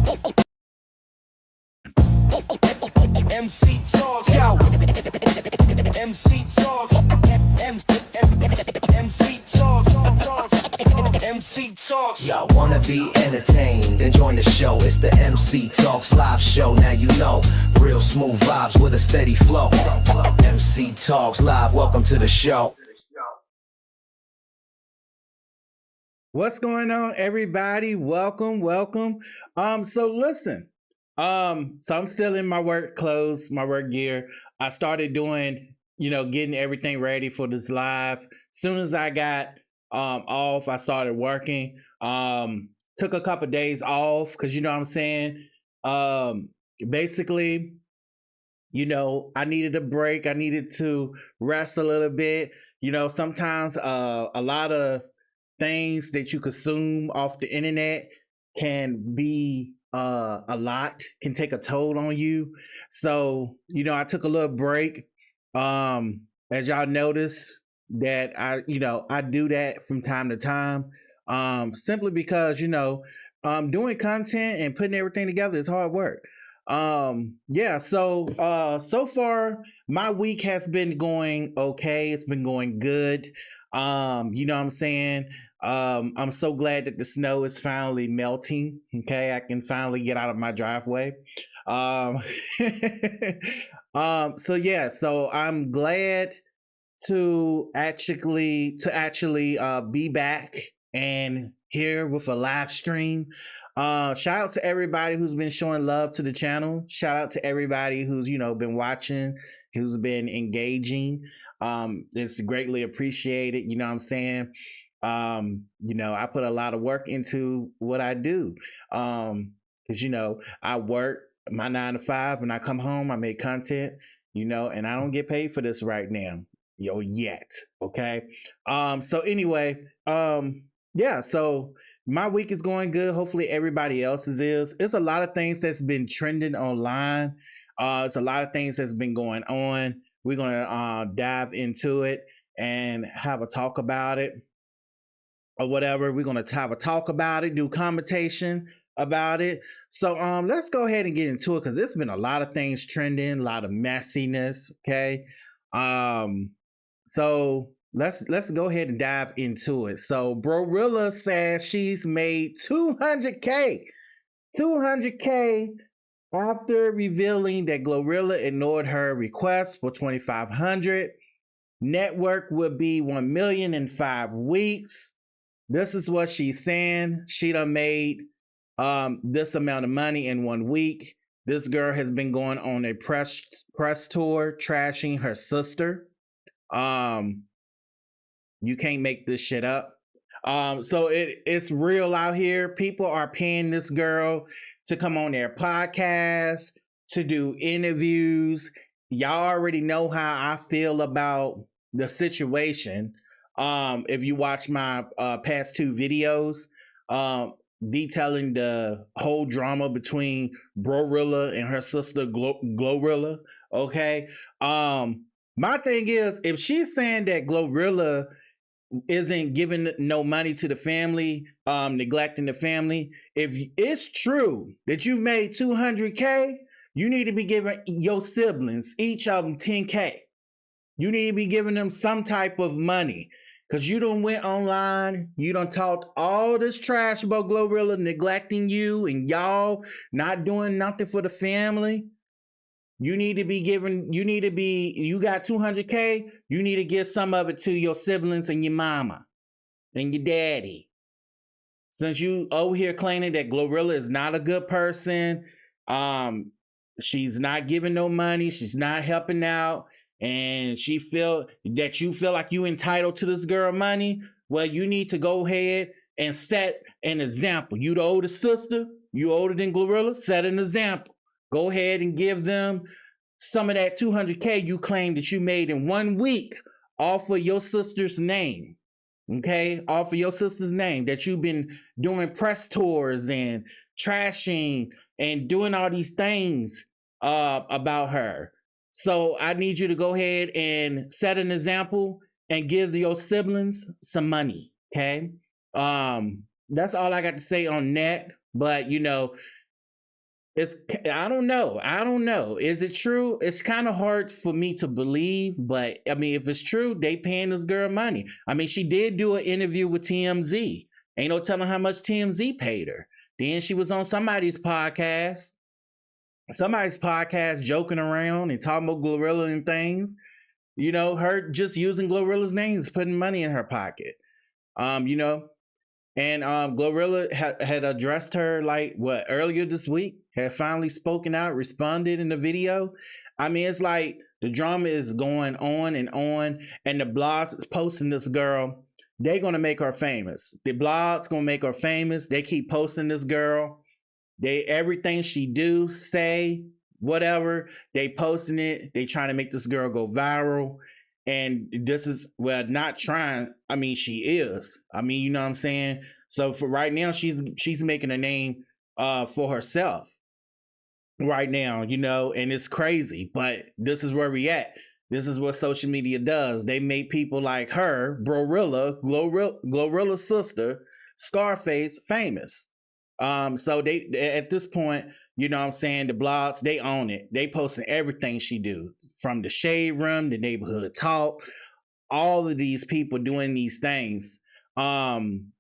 MC talks, yo. MC talks, MC talks, MC talks. Y'all wanna be entertained? Then join the show. It's the MC Talks live show. Now you know, real smooth vibes with a steady flow. MC Talks live. Welcome to the show. What's going on, everybody? Welcome. So listen, so I'm still in my work clothes, my work gear. I started doing, getting everything ready for this live. Soon as I got off, I started working. Took a couple days off because you know what I'm saying. Basically, I needed a break. I needed to rest a little bit. Sometimes a lot of things that you consume off the internet can be a lot, can take a toll on you. So, I took a little break. As y'all notice that I do that from time to time. Simply because, doing content and putting everything together is hard work. So far my week has been going okay. It's been going good. You know what I'm saying? I'm so glad that the snow is finally melting. Okay, I can finally get out of my driveway. Um, so I'm glad to actually be back and here with a live stream. Shout out to everybody who's been showing love to the channel. Shout out to everybody who's been watching, who's been engaging. It's greatly appreciated. You know what I'm saying? I put a lot of work into what I do. Because I work my 9 to 5 and I come home, I make content, and I don't get paid for this right now. Yet. Okay. So anyway, so my week is going good. Hopefully everybody else's is. It's a lot of things that's been trending online. It's a lot of things that's been going on. We're gonna dive into it and have a talk about it or whatever. We're gonna have a talk about it, do commentation about it. So let's go ahead and get into it because it's been a lot of things trending, a lot of messiness. Okay. So let's go ahead and dive into it. So Glorilla says she's made 200K after revealing that Glorilla ignored her request for 2,500. Network would be 1 million in 5 weeks. This is what she's saying. She done made this amount of money in 1 week. This girl has been going on a press tour trashing her sister. You can't make this shit up. So it's real out here. People are paying this girl to come on their podcast, to do interviews. Y'all already know how I feel about the situation. If you watch my past 2 videos, detailing the whole drama between Glorilla and her sister Glorilla. Okay. My thing is, if she's saying that Glorilla isn't giving no money to the family, neglecting the family, if it's true that you made 200K, you need to be giving your siblings, each of them 10K. You need to be giving them some type of money. Because you done went online, you done talked all this trash about Glorilla neglecting you and y'all not doing nothing for the family. You got 200K, you need to give some of it to your siblings and your mama and your daddy. Since you over here claiming that Glorilla is not a good person, she's not giving no money, she's not helping out, and you feel like you entitled to this girl money, well, you need to go ahead and set an example. You the older sister, you older than Glorilla, set an example. Go ahead and give them some of that 200K you claim that you made in 1 week off of your sister's name. Okay, off of your sister's name that you've been doing press tours and trashing and doing all these things about her. So I need you to go ahead and set an example and give your siblings some money. Okay, that's all I got to say on that. But It's I don't know. I don't know. Is it true? It's kind of hard for me to believe, but I mean, if it's true, they paying this girl money. I mean, she did do an interview with TMZ. Ain't no telling how much TMZ paid her. Then she was on somebody's podcast joking around and talking about Glorilla and things. You know, her just using Glorilla's name is putting money in her pocket. You know, and Glorilla had addressed her like what earlier this week, had finally spoken out, responded in the video. I mean, it's like the drama is going on, and the blogs is posting this girl. They're gonna make her famous. The blogs gonna make her famous. They keep posting this girl. They everything she do, say, whatever, they posting it. They trying to make this girl go viral. And this is well, not trying. I mean, she is. I mean, you know what I'm saying? So for right now, she's making a name for herself right now, you know, and it's crazy. But this is where we at. This is what social media does. They make people like her, Glorilla's sister, Scarface, famous. So they at this point, you know what I'm saying, the blogs, they own it. They posting everything she do. From the shade room, the neighborhood talk, all of these people doing these things. And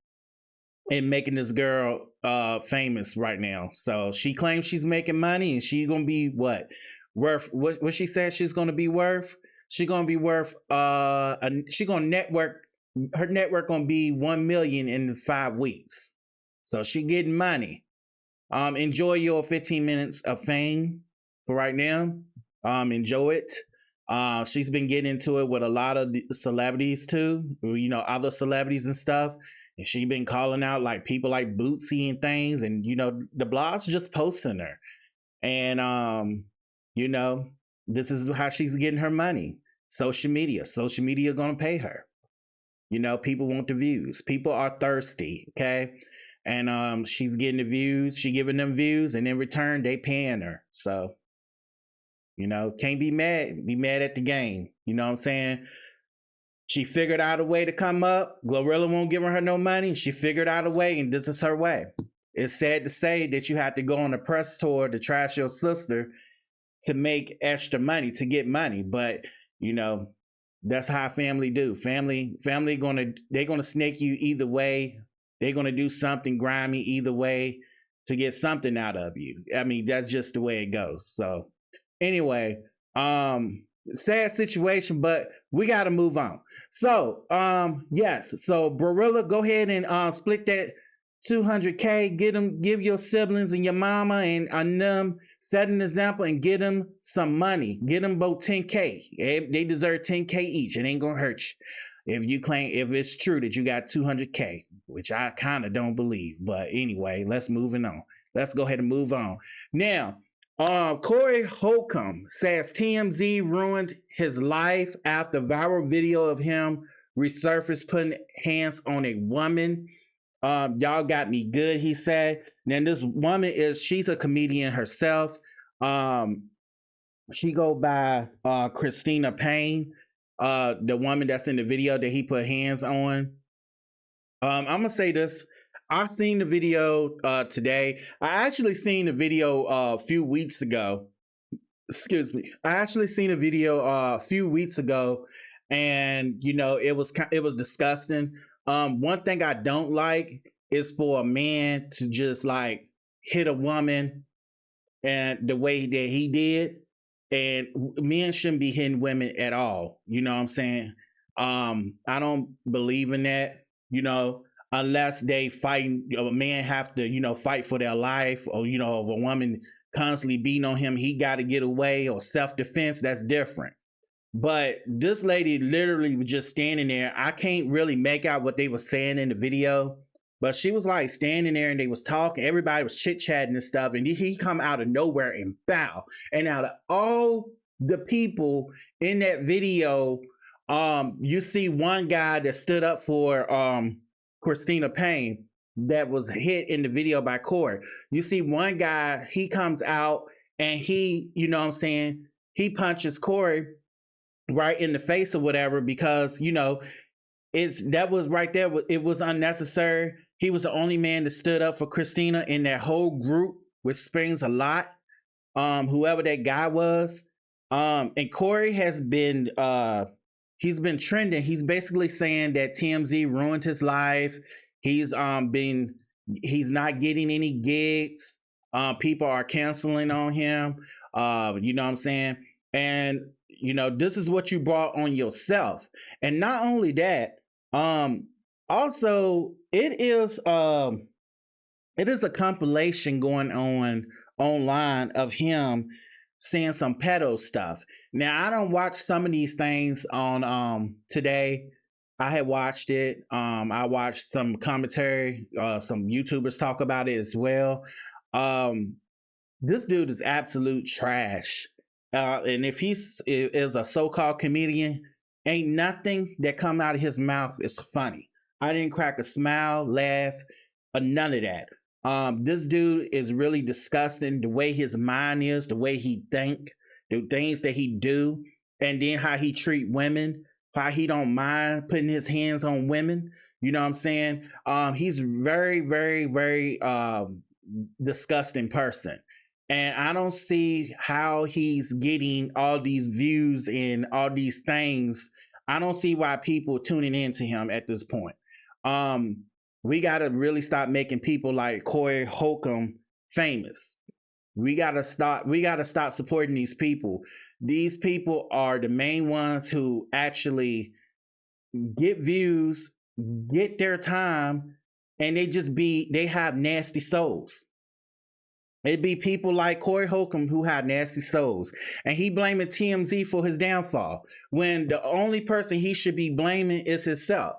making this girl famous right now. So she claims she's making money and she gonna be what she said she's gonna be worth? She gonna be worth she gonna network her network gonna be 1 million in 5 weeks. So she getting money. Enjoy your 15 minutes of fame for right now. Enjoy it. She's been getting into it with a lot of the celebrities too, you know, other celebrities and stuff. And she been calling out like people like Bootsy and things, and you know, the blogs just posting her. And you know, this is how she's getting her money. Social media. Social media gonna pay her. You know, people want the views. People are thirsty, okay? And she's getting the views, she giving them views, and in return, they paying her. So, you know, can't be mad at the game. You know what I'm saying? She figured out a way to come up. Glorilla won't give her no money. She figured out a way, and this is her way. It's sad to say that you have to go on a press tour to trash your sister to make extra money, to get money. But, you know, that's how family do. Family they're gonna snake you either way. They're gonna do something grimy either way to get something out of you. I mean, that's just the way it goes. So anyway, sad situation, but we gotta move on. So yes, so Glorilla, go ahead and split that 200K. Give your siblings and your mama and them, set an example and get them some money. Get them both 10K. They deserve 10K each. It ain't gonna hurt you if it's true that you got 200K, which I kind of don't believe. But anyway, let's moving on. Let's go ahead and move on now. Corey Holcomb says TMZ ruined his life after viral video of him resurfaced putting hands on a woman. Y'all got me good, he said. Now this woman she's a comedian herself. She go by Cristina Payne, the woman that's in the video that he put hands on. I'm gonna say this. I seen the video today. I actually seen the video a few weeks ago. Excuse me. I actually seen a video a few weeks ago, and you know it was disgusting. One thing I don't like is for a man to just like hit a woman and the way that he did. And men shouldn't be hitting women at all. You know what I'm saying? I don't believe in that. You know, unless they fighting, a man have to, you know, fight for their life, or, you know, if a woman constantly beating on him, he got to get away, or self-defense, that's different. But this lady literally was just standing there. I can't really make out what they were saying in the video, but she was like standing there and they was talking. Everybody was chit-chatting and stuff, and he come out of nowhere and bow. And out of all the people in that video, you see one guy that stood up for Cristina Payne that was hit in the video by Corey. You see one guy, he comes out and he, you know what I'm saying, he punches Corey right in the face or whatever, because, you know, that was right there. It was unnecessary. He was the only man that stood up for Cristina in that whole group, which springs a lot. whoever that guy was. And Corey has been he's been trending. He's basically saying that TMZ ruined his life. He's he's not getting any gigs. People are canceling on him. You know what I'm saying? And you know, this is what you brought on yourself. And not only that, also it is a compilation going on online of him saying some pedo stuff. Now I don't watch some of these things on today. I had watched it. I watched some commentary, some YouTubers talk about it as well. Um, this dude is absolute trash. And if is a so-called comedian, ain't nothing that come out of his mouth is funny. I didn't crack a smile, laugh, or none of that. This dude is really disgusting. The way his mind is, the way he think, the things that he do, and then how he treat women, how he don't mind putting his hands on women. You know what I'm saying? He's very, very, very disgusting person. And I don't see how he's getting all these views and all these things. I don't see why people tuning into him at this point. We got to really stop making people like Corey Holcomb famous. We got to stop supporting these people. These people are the main ones who actually get views, get their time, and they have nasty souls. It'd be people like Corey Holcomb who have nasty souls. And he blaming TMZ for his downfall when the only person he should be blaming is himself.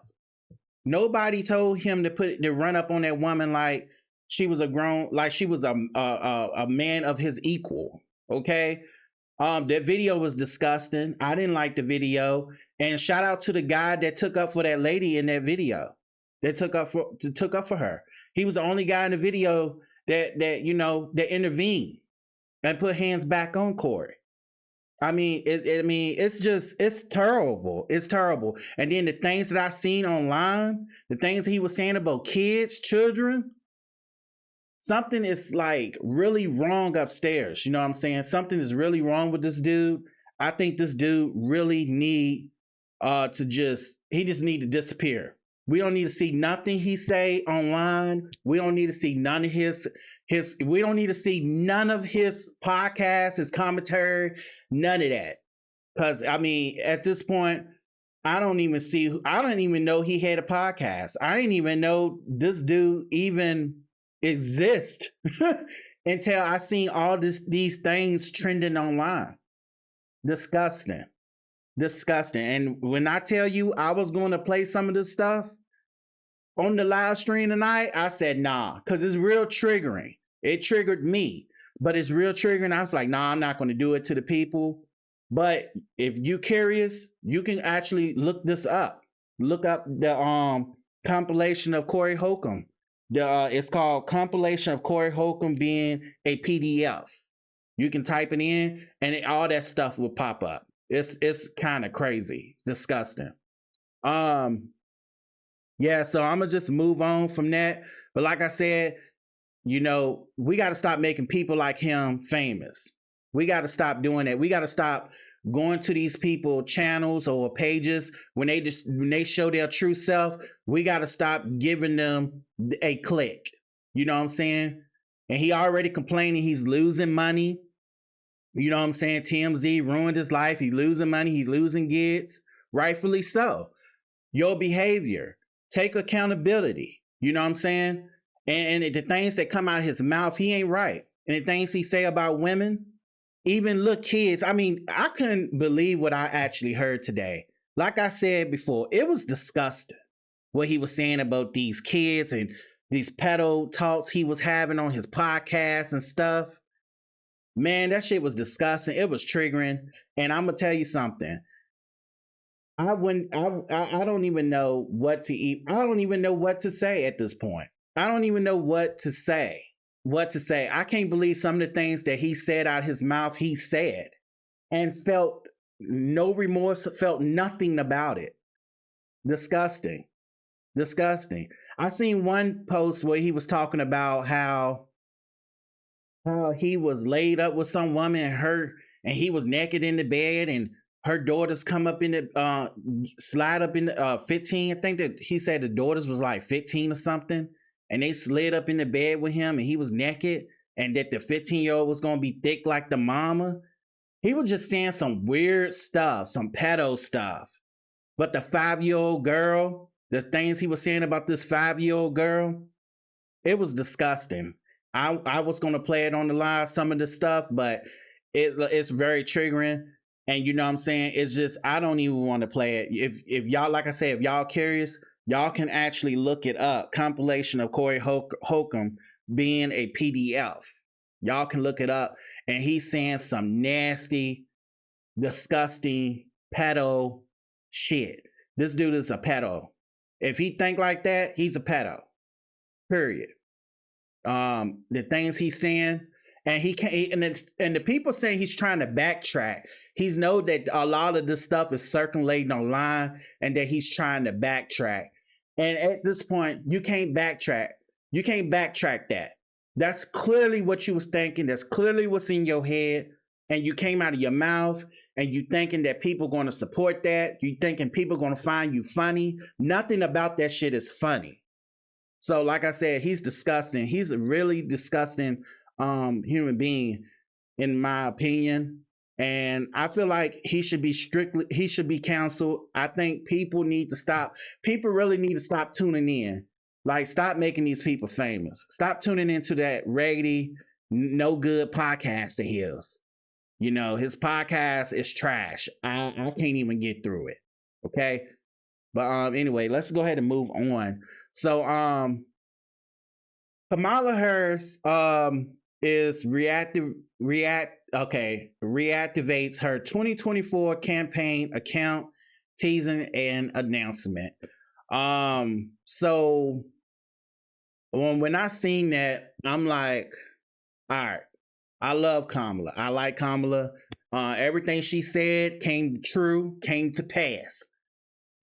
Nobody told him to run up on that woman like she was a man of his equal. Okay. That video was disgusting. I didn't like the video. And shout out to the guy that took up for that lady in that video. That took up for her. He was the only guy in the video that intervened and put hands back on Corey. I mean, it's terrible. It's terrible. And then the things that I seen online, the things he was saying about kids, children, something is like really wrong upstairs. You know what I'm saying? Something is really wrong with this dude. I think this dude really need he just need to disappear. We don't need to see nothing he say online. We don't need to see none of we don't need to see none of his podcasts, his commentary, none of that. Because I mean, at this point, I don't even know he had a podcast. I didn't even know this dude even exist until I seen all these things trending online. Disgusting. Disgusting. And when I tell you I was going to play some of this stuff on the live stream tonight, I said nah, because it's real triggering. It triggered me, but it's real triggering. I was like, nah, I'm not going to do it to the people. But if you're curious, you can actually look this up. Look up the compilation of Corey Holcomb. It's called Compilation of Corey Holcomb being a PDF. You can type it in and all that stuff will pop up. It's kind of crazy. It's disgusting. Yeah, so I'm gonna just move on from that. But like I said, you know, we got to stop making people like him famous. We got to stop doing that. We got to stop going to these people channels or pages when they show their true self. We got to stop giving them a click. You know what I'm saying? And he already complaining he's losing money. You know what I'm saying? TMZ ruined his life. He's losing money. He's losing gigs. Rightfully so. Your behavior. Take accountability. You know what I'm saying? And the things that come out of his mouth, he ain't right. And the things he say about women, even little kids. I mean, I couldn't believe what I actually heard today. Like I said before, it was disgusting what he was saying about these kids and these pedo talks he was having on his podcast and stuff. Man, that shit was disgusting. It was triggering. And I'm gonna tell you something. I don't even know what to eat. I don't even know what to say at this point. I don't even know what to say. I can't believe some of the things that he said out of his mouth, he said, and felt no remorse, felt nothing about it. Disgusting. Disgusting. I seen one post where he was talking about how how he was laid up with some woman and he was naked in the bed, and her daughters come up in the slide up in the 15. I think that he said the daughters was like 15 or something, and they slid up in the bed with him and he was naked, and that the 15-year-old was gonna be thick like the mama. He was just saying some weird stuff, some pedo stuff. But the 5-year-old girl, the things he was saying about this 5-year-old girl, it was disgusting. I was gonna play it on the live, some of the stuff, but it's very triggering. And you know what I'm saying? It's just I don't even want to play it. If y'all, like I said, if y'all curious, y'all can actually look it up. Compilation of Corey Holcomb being a PDF. Y'all can look it up. And he's saying some nasty, disgusting pedo shit. This dude is a pedo. If he think like that, he's a pedo. Period. The things he's saying, and he can't, and the people say he's trying to backtrack. He's know that a lot of this stuff is circulating online, and that he's trying to backtrack. And at this point, you can't backtrack. You can't backtrack that. That's clearly what you was thinking. That's clearly what's in your head, and you came out of your mouth, and you thinking that people going to support that. You thinking people going to find you funny. Nothing about that shit is funny. So, like I said, he's disgusting. He's a really disgusting human being, in my opinion. And I feel like he should be canceled. I think people need to stop. People really need to stop tuning in. Like, stop making these people famous. Stop tuning into that raggedy, no good podcast of his. You know, his podcast is trash. I can't even get through it. Okay. But anyway, let's go ahead and move on. So Kamala Harris is reactivates her 2024 campaign account, teasing an announcement. So when I seen that, I'm like, all right, I love Kamala. I like Kamala. Everything she said came to pass.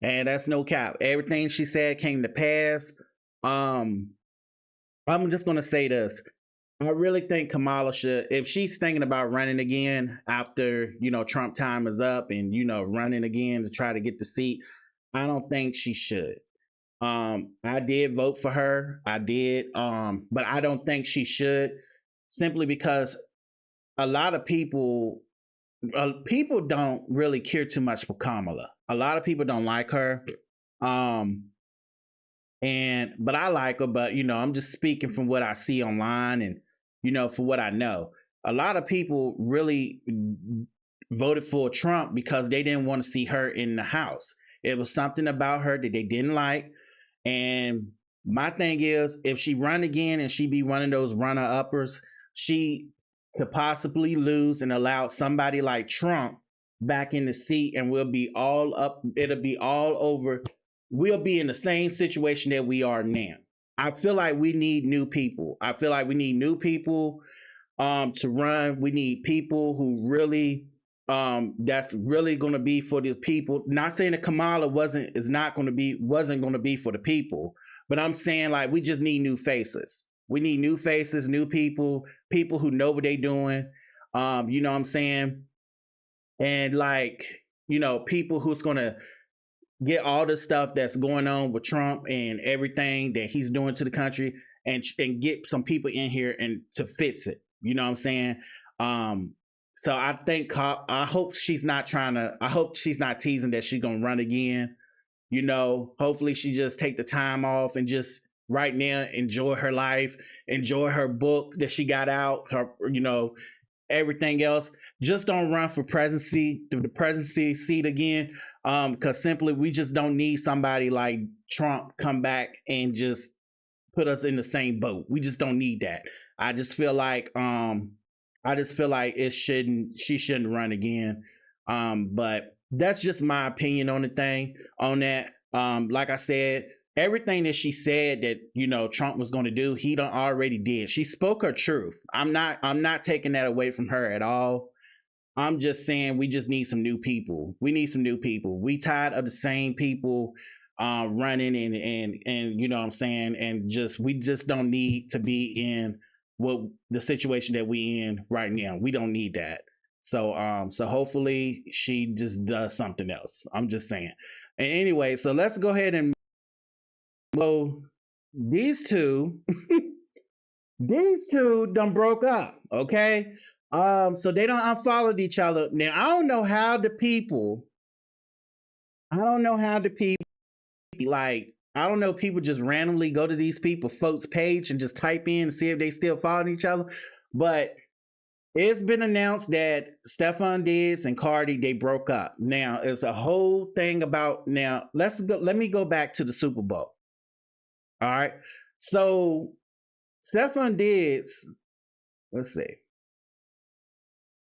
And that's no cap. Everything she said came to pass. I'm just gonna say this. I really think Kamala should, if she's thinking about running again after, Trump time is up and, running again to try to get the seat, I don't think she should. I did vote for her. I did. But I don't think she should, simply because a lot of people don't really care too much for Kamala. A lot of people don't like her. But I like her, but I'm just speaking from what I see online and for what I know. A lot of people really voted for Trump because they didn't want to see her in the House. It was something about her that they didn't like. And my thing is, if she run again and she be one of those runner-uppers, she could possibly lose and allow somebody like Trump back in the seat, and we'll be all up. It'll be all over. We'll be in the same situation that we are now. I feel like we need new people. I feel like we need new people to run. We need people who really that's really going to be for the people. Not saying that Kamala wasn't going to be for the people, but I'm saying, like, we just need new faces. We need new faces, new people who know what they're doing. You know what I'm saying? And like, people who's going to get all the stuff that's going on with Trump and everything that he's doing to the country, and get some people in here and to fix it. You know what I'm saying? So I hope she's not teasing that she's going to run again. Hopefully she just take the time off and just right now enjoy her life, enjoy her book that she got out, her, everything else. Just don't run for the presidency seat again. Because simply we just don't need somebody like Trump come back and just put us in the same boat. We just don't need that. I just feel like she shouldn't run again. But that's just my opinion on that. Like I said, everything that she said that Trump was going to do, he done already did. She spoke her truth. I'm not taking that away from her at all. I'm just saying we just need some new people. We need some new people. We tired of the same people running and you know what I'm saying, and we just don't need to be in what the situation that we in right now. We don't need that. So hopefully she just does something else. I'm just saying. And anyway, so let's go ahead and go. These two, these two done broke up. Okay. So they don't unfollowed each other. Now I don't know how the people. I don't know how the people like. I don't know. People just randomly go to these people folks page and just type in and see if they still following each other. But it's been announced that Stefon Diggs and Cardi they broke up. Now it's a whole thing about. Now let's go. Let me go back to the Super Bowl. All right. So Stefon Diggs. Let's see.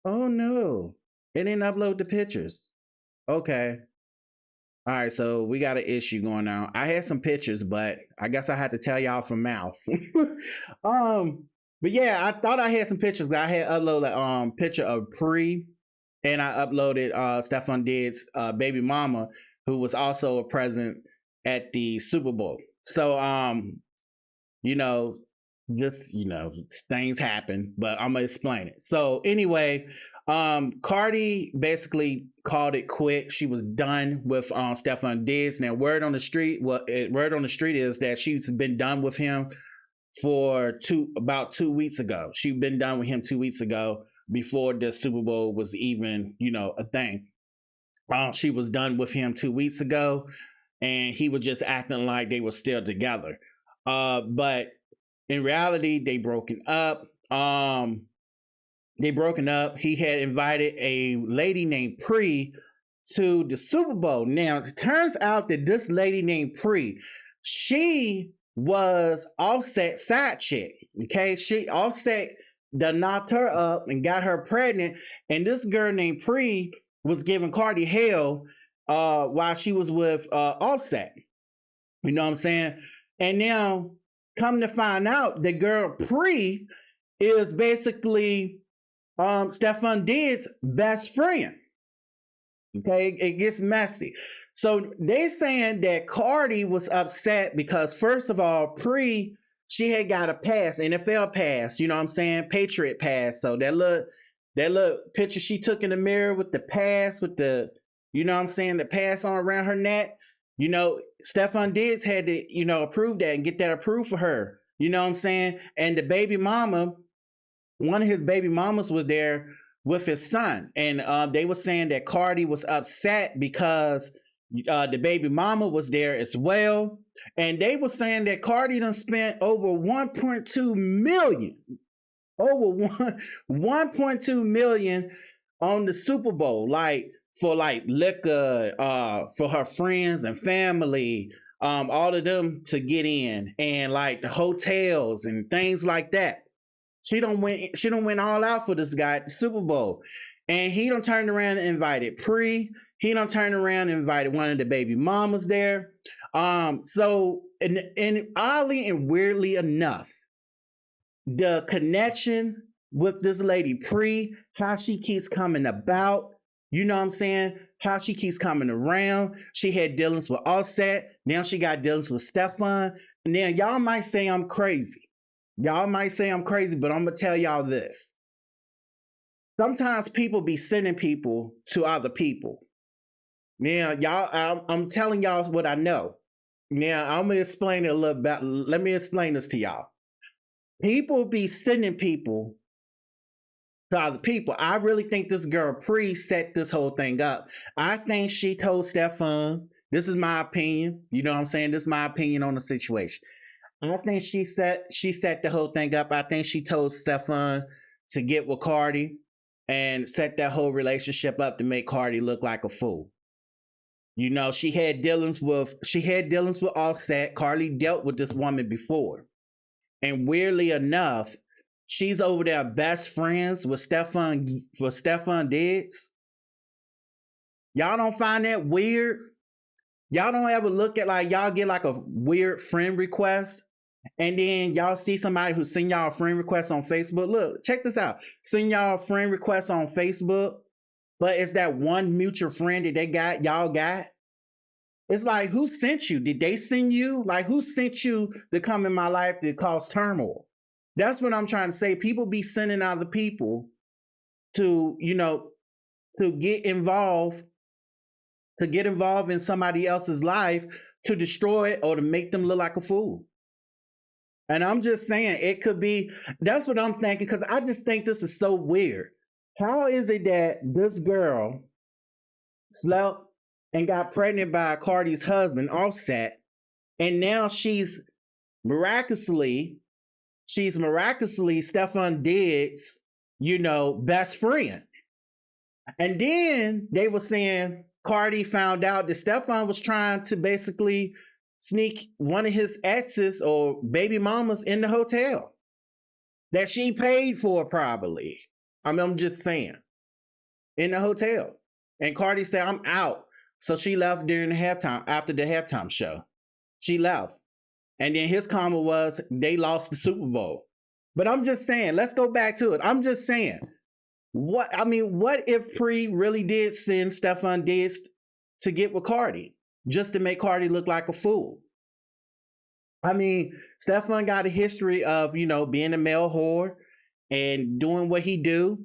Oh no, it didn't upload the pictures. Okay. All right, so we got an issue going on. I had some pictures, but I guess I had to tell y'all from mouth. But yeah, I thought I had some pictures. I had uploaded a picture of Pre, and I uploaded Stefon Diggs' baby mama, who was also present at the Super Bowl. So you know, just things happen, but I'm gonna explain it. So anyway, Cardi basically called it quit. She was done with Stefon Diggs. Now word on the street, word on the street is that she's been done with him for about 2 weeks ago. She'd been done with him 2 weeks ago before the Super Bowl was even a thing. She was done with him 2 weeks ago, and he was just acting like they were still together. But in reality, they broken up. He had invited a lady named Pre to the Super Bowl. Now, it turns out that this lady named Pre, she was Offset side chick. Okay, Offset done knocked her up and got her pregnant, and this girl named Pre was giving Cardi hell while she was with Offset. You know what I'm saying? And now, come to find out, the girl Pre is basically Stefon Diggs' best friend. Okay, it gets messy. So they saying that Cardi was upset because first of all, she had got a pass, NFL pass, you know what I'm saying, Patriot pass. So that little picture she took in the mirror with the pass, with the, you know what I'm saying, the pass on around her neck. Stefon Diggs had to, approve that and get that approved for her. You know what I'm saying? And the baby mama, one of his baby mamas was there with his son. And they were saying that Cardi was upset because the baby mama was there as well. And they were saying that Cardi done spent over 1.2 million, over 1.2 million on the Super Bowl, for liquor, for her friends and family, all of them to get in, and like the hotels and things like that. She don't went all out for this guy at the Super Bowl. And he don't turn around and invited Pre. He don't turn around and invited one of the baby mamas there. So and oddly and weirdly enough, the connection with this lady Pre, how she keeps coming about, you know what I'm saying? How she keeps coming around. She had dealings with Offset. Now she got dealings with Stefon. Now y'all might say I'm crazy. Y'all might say I'm crazy, but I'm going to tell y'all this. Sometimes people be sending people to other people. Now, I'm telling y'all what I know. Now, I'm going to explain it a little bit. Let me explain this to y'all. People be sending people to other people. I really think this girl Pre set this whole thing up. I think she told Stefon, this is my opinion. You know what I'm saying? This is my opinion on the situation. I think she set the whole thing up. I think she told Stefon to get with Cardi and set that whole relationship up to make Cardi look like a fool. She had dealings with Offset. Cardi dealt with this woman before. And weirdly enough, she's over there best friends with Stefon Diggs. Y'all don't find that weird? Y'all don't ever look at y'all get like a weird friend request, and then y'all see somebody who send y'all a friend request on Facebook. Look, check this out. Send y'all a friend request on Facebook, but it's that one mutual friend that y'all got. It's like, who sent you? Did they send you? Like, who sent you to come in my life to cause turmoil? That's what I'm trying to say. People be sending other people to, to get involved in somebody else's life to destroy it or to make them look like a fool. And I'm just saying it could be, that's what I'm thinking, because I just think this is so weird. How is it that this girl slept and got pregnant by Cardi's husband, Offset, and now miraculously, she's miraculously Stefon Diggs, best friend. And then they were saying Cardi found out that Stefon was trying to basically sneak one of his exes or baby mamas in the hotel that she paid for probably. I'm just saying, in the hotel. And Cardi said, I'm out. So she left during the halftime, after the halftime show. She left. And then his comment was, they lost the Super Bowl. But I'm just saying, let's go back to it. I'm just saying, what if Pre really did send Stefon Diggs to get with Cardi just to make Cardi look like a fool? I mean, Stefon got a history of, being a male whore and doing what he do.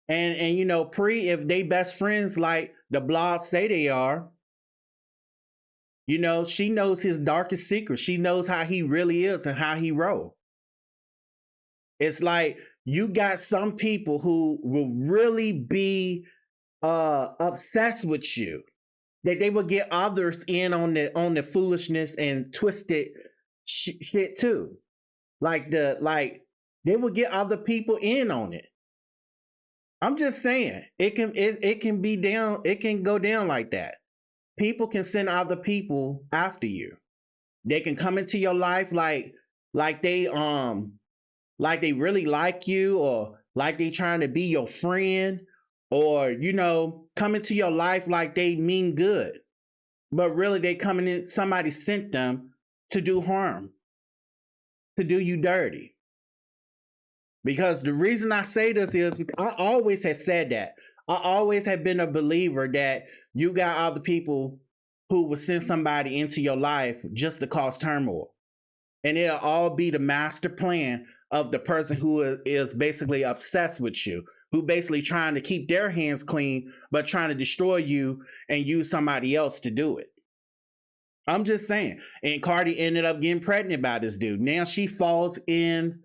And Pre, if they best friends like the blogs say they are, she knows his darkest secret. She knows how he really is and how he roll. It's like you got some people who will really be obsessed with you, that they will get others in on the foolishness and twisted shit too. Like they will get other people in on it. I'm just saying it can be down. It can go down like that. People can send other people after you. They can come into your life like they really like you, or like they trying to be your friend, or come into your life like they mean good, but really they coming in, somebody sent them to do harm, to do you dirty. Because the reason I say this is I always have said that. I always have been a believer that you got other people who will send somebody into your life just to cause turmoil. And it'll all be the master plan of the person who is basically obsessed with you, who basically trying to keep their hands clean, but trying to destroy you and use somebody else to do it. I'm just saying. And Cardi ended up getting pregnant by this dude. Now she falls in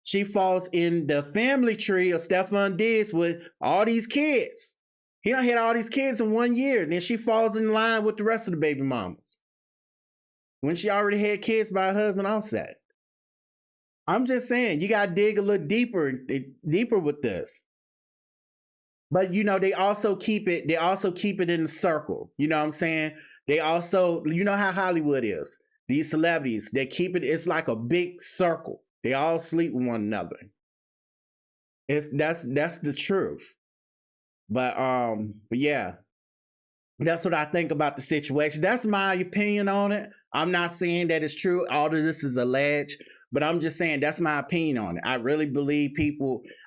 the family tree of Stefon Diggs with all these kids. He done had all these kids in 1 year. And then she falls in line with the rest of the baby mamas when she already had kids by her husband Offset. I'm just saying, you gotta dig a little deeper with this. But they also keep it in the circle. You know what I'm saying? They also, how Hollywood is. These celebrities, they keep it's like a big circle. They all sleep with one another. That's the truth. But yeah. That's what I think about the situation. That's my opinion on it. I'm not saying that it's true. All of this is alleged, but I'm just saying that's my opinion on it. I really believe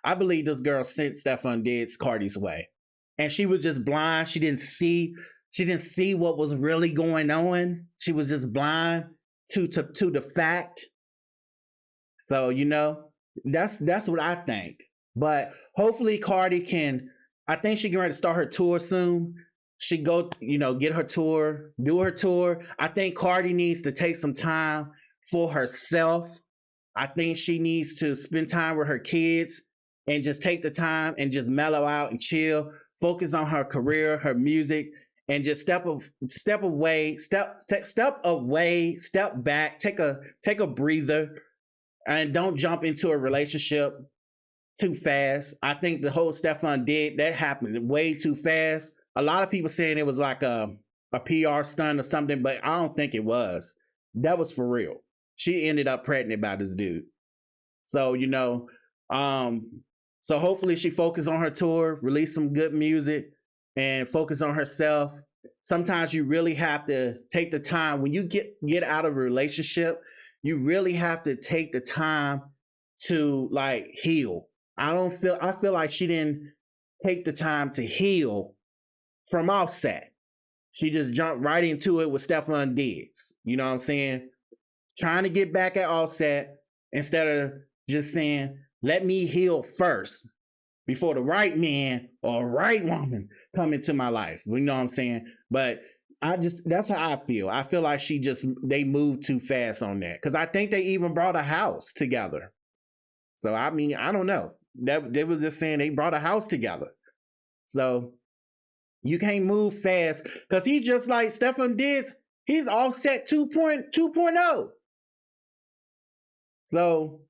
I believe this girl sent Stefon Diggs Cardi's way. And she was just blind. She didn't see what was really going on. She was just blind to the fact. So, that's what I think. But hopefully Cardi I think she can ready to start her tour soon. She go, get her tour, do her tour. I think Cardi needs to take some time for herself. I think she needs to spend time with her kids and just take the time and just mellow out and chill, focus on her career, her music, and just step away, step back, take a breather, and don't jump into a relationship too fast. I think the whole Stefon Diggs, that happened way too fast. A lot of people saying it was like a PR stunt or something, but I don't think it was. That was for real. She ended up pregnant by this dude. So, so hopefully she focus on her tour, release some good music, and focus on herself. Sometimes you really have to take the time when you get out of a relationship. You really have to take the time to heal. I feel like she didn't take the time to heal from Offset. She just jumped right into it with Stefon Diggs. You know what I'm saying? Trying to get back at Offset, instead of just saying, let me heal first before the right man or right woman come into my life. You know what I'm saying? But that's how I feel. I feel like they moved too fast on that. Cause I think they even brought a house together. So I mean, I don't know. They was just saying they brought a house together. So you can't move fast. Cause he just like Stefon Diggs, he's offset 2.0. So,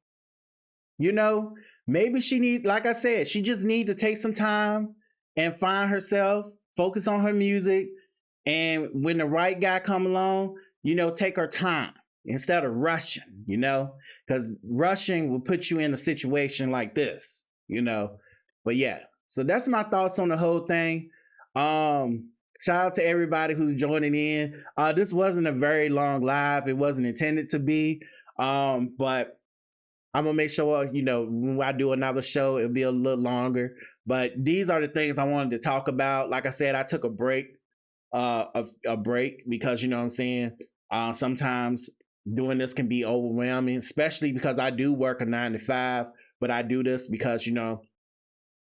you know, maybe like I said, she just need to take some time and find herself, focus on her music, and when the right guy come along, take her time instead of rushing, because rushing will put you in a situation like this. But yeah, so that's my thoughts on the whole thing. Shout out to everybody who's joining in. This wasn't a very long live. It wasn't intended to be. But I'm gonna make sure, when I do another show, it'll be a little longer. But these are the things I wanted to talk about. Like I said, I took a break, a break because you know what I'm saying. Sometimes doing this can be overwhelming, especially because I do work a 9 to 5, but I do this because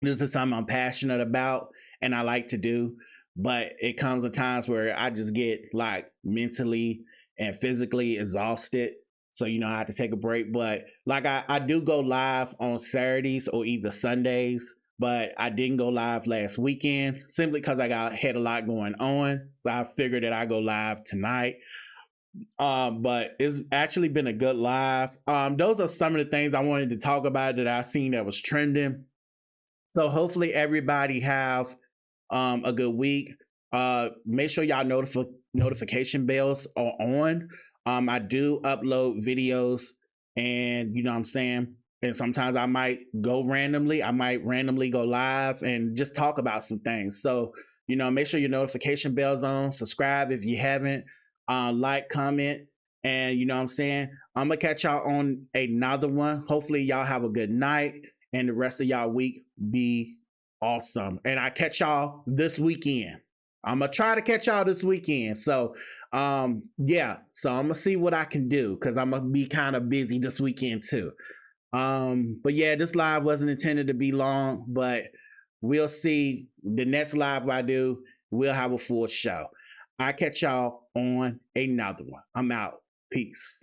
this is something I'm passionate about and I like to do. But it comes at times where I just get like mentally and physically exhausted. So, I have to take a break. But like I do go live on Saturdays or either Sundays, but I didn't go live last weekend simply because had a lot going on. So I figured that I go live tonight. But it's actually been a good live. Those are some of the things I wanted to talk about that I seen that was trending. So hopefully everybody have a good week. Make sure y'all notification bells are on. I do upload videos, and you know what I'm saying. And sometimes I might go randomly. I might randomly go live and just talk about some things. So make sure your notification bells on. Subscribe if you haven't. Like, comment, and you know what I'm saying. I'm gonna catch y'all on another one. Hopefully y'all have a good night and the rest of y'all week be awesome. And I catch y'all this weekend. I'm gonna try to catch y'all this weekend. So yeah, so I'm gonna see what I can do because I'm gonna be kind of busy this weekend too. But yeah, this live wasn't intended to be long, but we'll see. The next live I do, we'll have a full show. I catch y'all on another one. I'm out. Peace.